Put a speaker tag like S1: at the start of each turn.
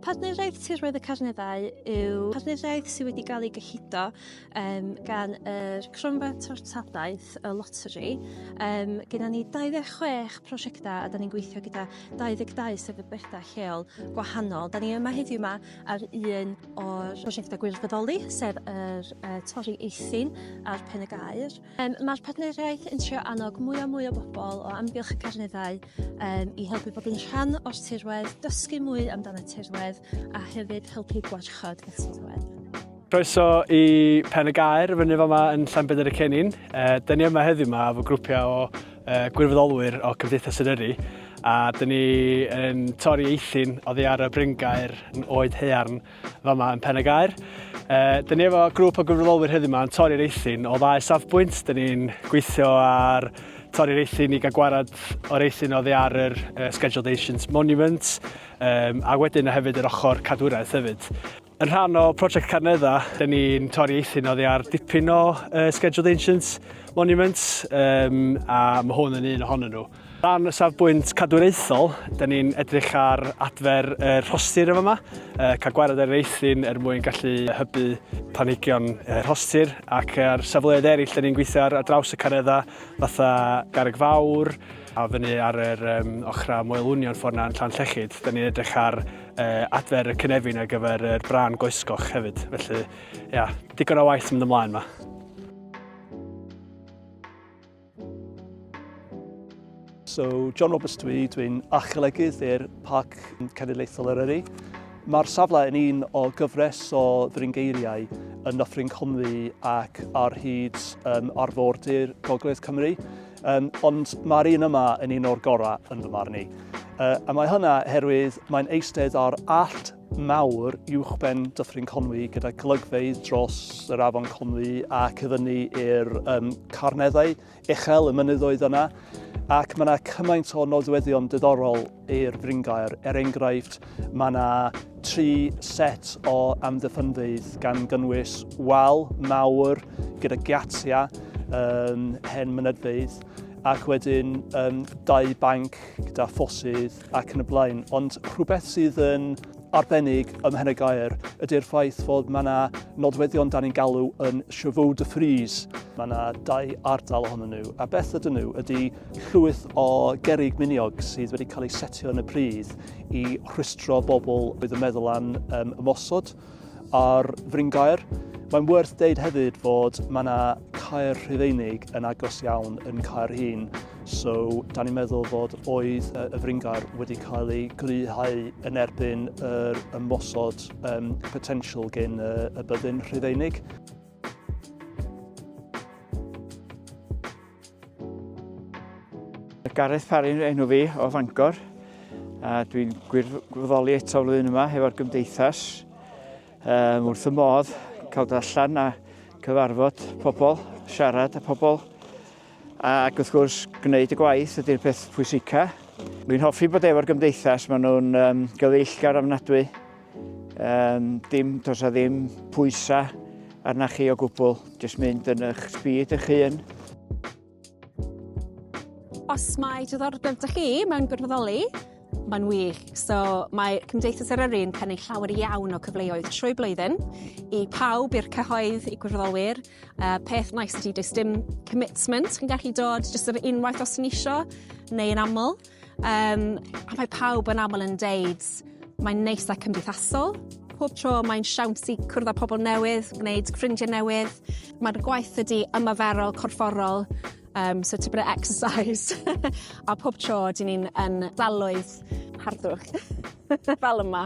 S1: Partneriaeth Tirwedd y Carneddau yw partneriaeth sydd wedi cael ei gyhudo gan y Cromfa Tortadaeth y Loteri. Gyda ni 26 prosiectau a da ni'n gweithio gyda 22 sefydliadau lleol gwahanol. Da ni yma heddiw yma ar un o'r prosiectau gwirfoddoli, sef yr torri eithin ar pen y Gaer. Mae'r partneriaeth yn trio annog mwy o bobl o amgylch y Carneddau i helpu bod yn rhan o'r tirwedd, dysgu mwy amdano tirwedd a hefyd helpu gwarchod y tirwedd.
S2: Croeso i pen y Gaer fyny fama yn Llanbedr y Cennin. Da ni yma heddiw yma efo grwpiau o gwirfoddolwyr o Cymdeithas Eryri a da ni yn torri eithin oddi ar y fryngaer yn Oes Haearn fama yn pen y Gaer. Da ni efo grŵp o gwirfoddolwyr heddiw yma yn torri'r eithin o 2 safbwynt. Da ni'n gweithio ar torri'r eithin i gael gwarad o'r eithin oddi ar yr Scheduled Ancient Monuments a wedyn hefyd yr ochr cadwraeth hefyd. Yn rhan o prosiect Carneddau, da ni'n torri eithin oddi ar dipyn o Scheduled Ancient Monuments a mae hwn yn un ohonyn nhw. Rhan y safbwynt cadwraethol, da ni'n edrych ar adfer y rhostir yma, cael gwared ar yr eithin mwyn gallu hybu planhigion rhostir, ac ar safleoedd eraill da ni'n gweithio ar draws y Carneddau fatha Garreg Fawr a fyny ar yr ochra Moelwnion ffordd na yn Llanllechyd. Da ni'n edrych ar adfer y cynefin ar gyfer yr bran goesgoch hefyd, felly ia, digon o waith yn mynd ymlaen yma.
S3: So, John Roberts dwi'n archeolegydd i'r Parc Cenedlaethol Eryri. Mae'r safle yn un o gyfres o fryngeiriau yn Nyffryn Conwy ac ar hyd arfordir Gogledd Cymru. Ond mae'r un yma yn un o'r gorau yn fy marn i. A mae hynna herwydd mae'n eistedd ar allt mawr uwchben Dyffryn Conwy gyda golygfeydd dros yr afon Conwy ac i fyny i'r Carneddau uchel y mynyddoedd yna. Ac mae yna cymaint o nodweddion diddorol i'r fryngaer. Enghraifft, mae yna 3 set o amddiffynfeydd gan gynnwys wal mawr gyda giatia hen mynedfeydd ac wedyn 2 banc gyda ffosydd ac yn y blaen. Ond rhywbeth sydd yn arbennig ym Mhen y Gaer ydy'r ffaith fod mae yna nodweddion da ni'n galw yn chevaux de frise. Mae yna 2 ardal ohonyn nhw, a beth ydyn nhw ydy llwyth o gerrig miniog sydd wedi cael eu setio yn y pridd i rhwystro bobl bydd yn meddwl am ymosod ar fryngaer. Mae'n werth deud hefyd fod mae yna Caer Rhufeinig yn agos iawn yn Caer Hŷn, so da ni'n meddwl fod oedd y fryngaer wedi cael ei gryhau yn erbyn yr ymosod potential gen y byddin Rhufeinig.
S4: Gareth Parry'n enw fi o Fangor, a dwi'n gwirfoddoli eto flwyddyn yma hefo'r Gymdeithas. Wrth y modd cael dod allan a cyfarfod pobl, siarad â pobl, ac wrth gwrs gwneud y gwaith ydy'r peth pwysica. Dwi'n hoffi bod efo'r Gymdeithas, maen nhw'n gyfeillgar ofnadwy. Does a ddim pwysa arna chi o gwbl, jyst mynd yn eich sbîd eich hun.
S5: Os mae diddordeb 'da chi mewn gwirfoddoli, mae'n wych. So mae Cymdeithas Eryri yn cynnig llawer iawn o cyfleoedd trwy blwyddyn i pawb i'r cyhoedd i gwirfoddolwyr. Peth nice ydy does dim commitment. Chi'n gallu dod jyst yr unwaith os yn isio, neu yn aml. A mae pawb yn aml yn deud mae'n neis a cymdeithasol. Pob tro mae'n siawns i cwrdd â pobl newydd, gwneud ffrindiau newydd. Mae'r gwaith ydy ymaferol, corfforol, so tipyn o exercise. A pob tro dyn ni'n dalwydd harddwch fel yma.